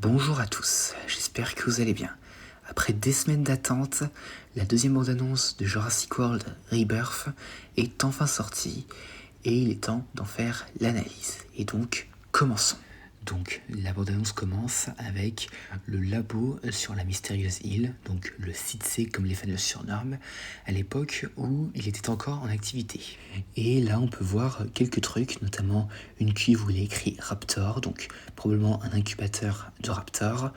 Bonjour à tous, j'espère que vous allez bien. Après des semaines d'attente, la deuxième bande-annonce de Jurassic World Rebirth est enfin sortie et il est temps d'en faire l'analyse. Et donc, commençons. Donc, la bande-annonce commence avec le labo sur la mystérieuse île, donc le site C comme les fans le surnomment, à l'époque où il était encore en activité. Et là, on peut voir quelques trucs, notamment une cuve où il est écrit Raptor, donc probablement un incubateur de Raptor,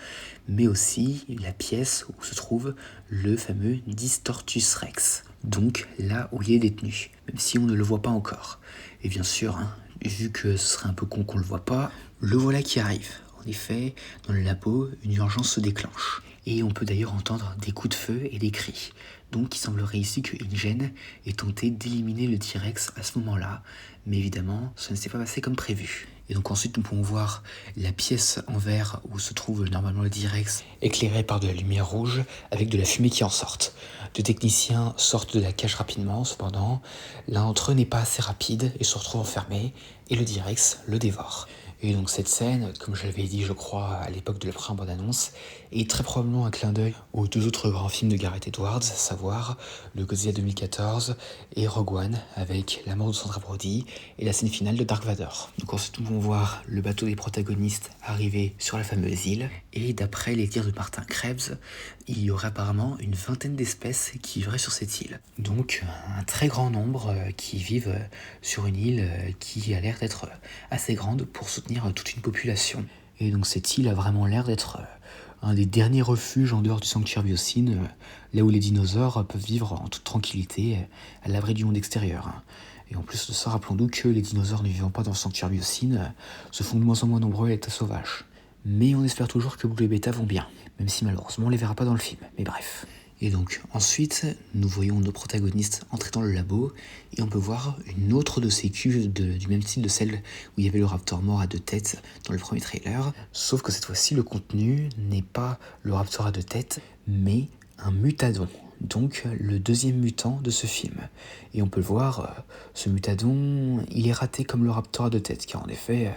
mais aussi la pièce où se trouve le fameux Distortus Rex, donc là où il est détenu, même si on ne le voit pas encore. Et bien sûr, vu que ce serait un peu con qu'on le voit pas, le voilà qui arrive. En effet, dans le labo, une urgence se déclenche. Et on peut d'ailleurs entendre des coups de feu et des cris. Donc il semblerait ici que InGen ait tenté d'éliminer le T-Rex à ce moment-là, mais évidemment, ça ne s'est pas passé comme prévu. Et donc ensuite, nous pouvons voir la pièce en verre où se trouve normalement le T-Rex, éclairée par de la lumière rouge, avec de la fumée qui en sortent. Deux techniciens sortent de la cage rapidement, cependant, l'un d'entre eux n'est pas assez rapide et se retrouve enfermé, et le T-Rex le dévore. Et donc cette scène, comme je l'avais dit je crois à l'époque de la première bande-annonce, est très probablement un clin d'œil aux deux autres grands films de Gareth Edwards, à savoir le Godzilla 2014 et Rogue One, avec la mort de Sandra Brody et la scène finale de Dark Vador. Donc ensuite nous pouvons voir le bateau des protagonistes arriver sur la fameuse île, et d'après les dires de Martin Krebs, il y aurait apparemment une vingtaine d'espèces qui vivraient sur cette île. Donc un très grand nombre qui vivent sur une île qui a l'air d'être assez grande pour soutenir toute une population. Et donc cette île a vraiment l'air d'être un des derniers refuges en dehors du sanctuaire Biosyn, là où les dinosaures peuvent vivre en toute tranquillité, à l'abri du monde extérieur. Et en plus de ça, rappelons-nous que les dinosaures ne vivant pas dans le sanctuaire Biosyn se font de moins en moins nombreux à l'état sauvage. Mais on espère toujours que Blue et Beta vont bien, même si malheureusement on les verra pas dans le film, mais bref. Et donc ensuite, nous voyons nos protagonistes entrer dans le labo, et on peut voir une autre de ces cuves du même style de celle où il y avait le Raptor mort à deux têtes dans le premier trailer, sauf que cette fois-ci le contenu n'est pas le Raptor à deux têtes, mais un mutadon, donc le deuxième mutant de ce film. Et on peut le voir, ce mutadon, il est raté comme le Raptor à deux têtes, car en effet,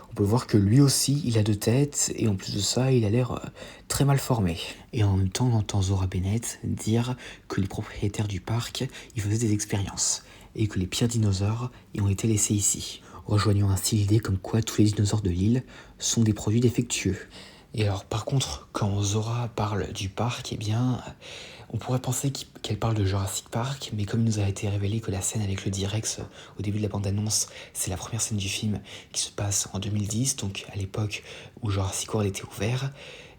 on peut voir que lui aussi, il a deux têtes, et en plus de ça, il a l'air très mal formé. Et en même temps, on entend Zora Bennett dire que les propriétaires du parc, ils faisaient des expériences, et que les pires dinosaures y ont été laissés ici, rejoignant ainsi l'idée comme quoi tous les dinosaures de l'île sont des produits défectueux. Et alors par contre, quand Zora parle du parc, eh bien, on pourrait penser qu'elle parle de Jurassic Park, mais comme il nous a été révélé que la scène avec le T-Rex au début de la bande-annonce, c'est la première scène du film qui se passe en 2010, donc à l'époque où Jurassic World était ouvert,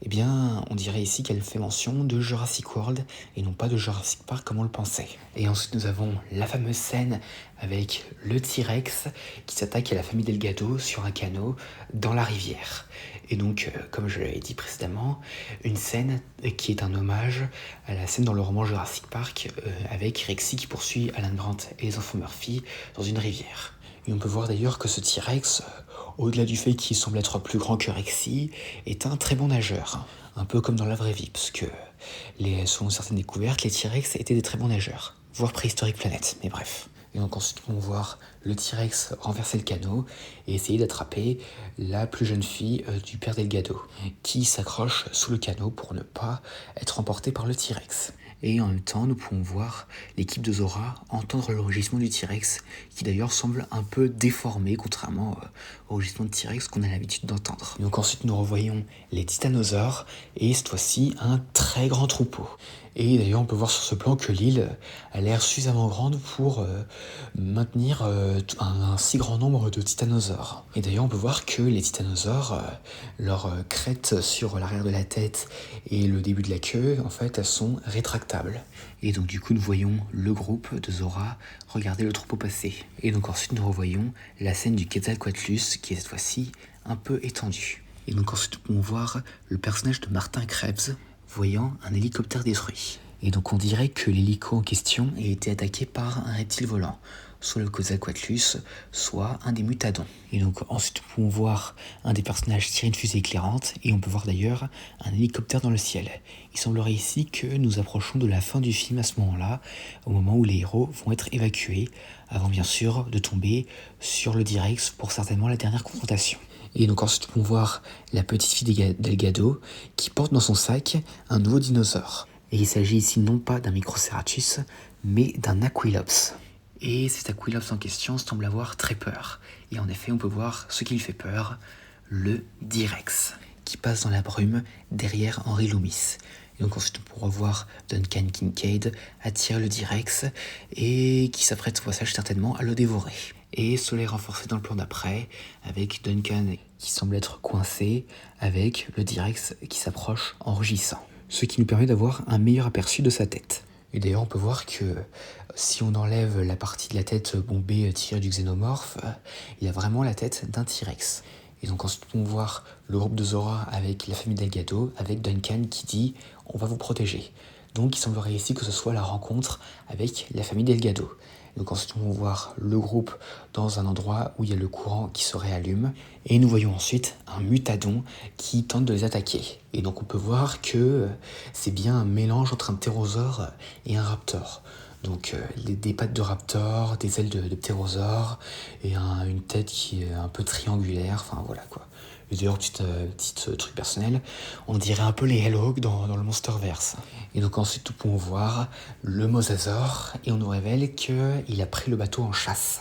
eh bien, on dirait ici qu'elle fait mention de Jurassic World et non pas de Jurassic Park comme on le pensait. Et ensuite, nous avons la fameuse scène avec le T-Rex qui s'attaque à la famille Delgado sur un canot dans la rivière. Et donc, comme je l'avais dit précédemment, une scène qui est un hommage à la scène dans le roman Jurassic Park avec Rexy qui poursuit Alan Grant et les enfants Murphy dans une rivière. Et on peut voir d'ailleurs que ce T-Rex, au-delà du fait qu'il semble être plus grand que Rexy, est un très bon nageur. Un peu comme dans la vraie vie, parce que selon certaines découvertes, les T-Rex étaient des très bons nageurs, voire préhistorique planète, mais bref. Et donc ensuite, on va voir le T-Rex renverser le canot et essayer d'attraper la plus jeune fille du père Delgado, qui s'accroche sous le canot pour ne pas être emportée par le T-Rex. Et en même temps, nous pouvons voir l'équipe de Zora entendre le rugissement du T-Rex, qui d'ailleurs semble un peu déformé, contrairement au rugissement de T-Rex qu'on a l'habitude d'entendre. Et donc ensuite, nous revoyons les titanosaures, et cette fois-ci, un très grand troupeau. Et d'ailleurs, on peut voir sur ce plan que l'île a l'air suffisamment grande pour maintenir un si grand nombre de titanosaures. Et d'ailleurs, on peut voir que les titanosaures, leur crête sur l'arrière de la tête et le début de la queue, en fait, elles sont rétractables. Et donc, du coup, nous voyons le groupe de Zora regarder le troupeau passer. Et donc, ensuite, nous revoyons la scène du Quetzalcoatlus, qui est cette fois-ci un peu étendue. Et donc, ensuite, on va voir le personnage de Martin Krebs voyant un hélicoptère détruit. Et donc on dirait que l'hélico en question a été attaqué par un reptile volant, soit le Quetzalcoatlus, soit un des mutadons. Et donc ensuite on peut voir un des personnages tirer une fusée éclairante, et on peut voir d'ailleurs un hélicoptère dans le ciel. Il semblerait ici que nous approchons de la fin du film à ce moment-là, au moment où les héros vont être évacués, avant bien sûr de tomber sur le T-Rex pour certainement la dernière confrontation. Et donc ensuite on peut voir la petite fille Delgado qui porte dans son sac un nouveau dinosaure. Et il s'agit ici non pas d'un Microceratus, mais d'un Aquilops. Et cet Aquilops en question semble avoir très peur. Et en effet, on peut voir ce qui lui fait peur, le Direx, qui passe dans la brume derrière Henry Loomis. Et donc ensuite, on pourra voir Duncan Kincaid attirer le Direx et qui s'apprête au passage certainement à le dévorer. Et cela est renforcé dans le plan d'après, avec Duncan qui semble être coincé, avec le Direx qui s'approche en rugissant. Ce qui nous permet d'avoir un meilleur aperçu de sa tête. Et d'ailleurs, on peut voir que si on enlève la partie de la tête bombée tirée du xénomorphe, il a vraiment la tête d'un T-Rex. Et donc ensuite, on peut voir le groupe de Zora avec la famille Delgado, avec Duncan qui dit « on va vous protéger ». Donc il semblerait ici que ce soit la rencontre avec la famille Delgado. Donc ensuite, on va voir le groupe dans un endroit où il y a le courant qui se réallume. Et nous voyons ensuite un mutadon qui tente de les attaquer. Et donc on peut voir que c'est bien un mélange entre un ptérosaure et un raptor. Donc des pattes de raptor, des ailes de ptérosaure et une tête qui est un peu triangulaire. Enfin voilà quoi. Et d'ailleurs, petit truc personnel, on dirait un peu les Hellhawks dans le Monsterverse. Et donc ensuite, nous pouvons voir le mosasaure et on nous révèle qu'il a pris le bateau en chasse.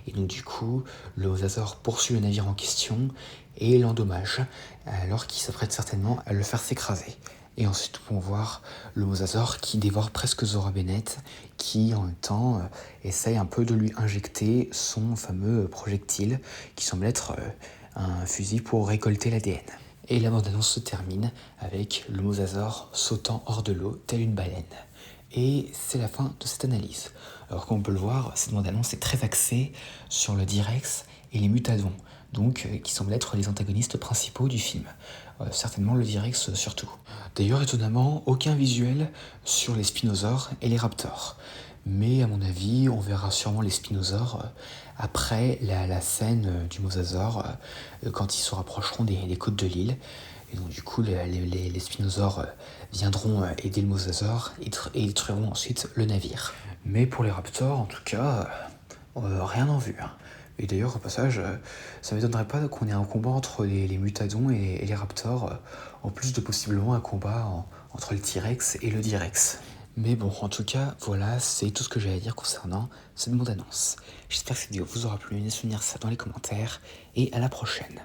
Et donc du coup, le mosasaure poursuit le navire en question et l'endommage, alors qu'il s'apprête certainement à le faire s'écraser. Et ensuite, nous pouvons voir le mosasaure qui dévore presque Zora Bennett, qui en même temps essaye un peu de lui injecter son fameux projectile, qui semble être un fusil pour récolter l'ADN. Et la bande-annonce se termine avec le mosasaure sautant hors de l'eau, telle une baleine. Et c'est la fin de cette analyse. Alors comme on peut le voir, cette bande-annonce est très axée sur le Direx et les mutadons, donc qui semblent être les antagonistes principaux du film. Certainement le Direx surtout. D'ailleurs, étonnamment, aucun visuel sur les spinosaures et les raptors. Mais à mon avis, on verra sûrement les spinosaures après la scène du mosasaure, quand ils se rapprocheront des côtes de l'île. Et donc du coup, les spinosaures viendront aider le mosasaure et détruiront ensuite le navire. Mais pour les raptors, en tout cas, rien en vue. Hein. Et d'ailleurs, au passage, ça ne m'étonnerait pas qu'on ait un combat entre les mutadons et les raptors, en plus de possiblement un combat entre le T-Rex et le Direx. Mais bon, en tout cas, voilà, c'est tout ce que j'ai à dire concernant cette bande-annonce. J'espère que cette vidéo vous aura plu, laissez-moi ça dans les commentaires, et à la prochaine.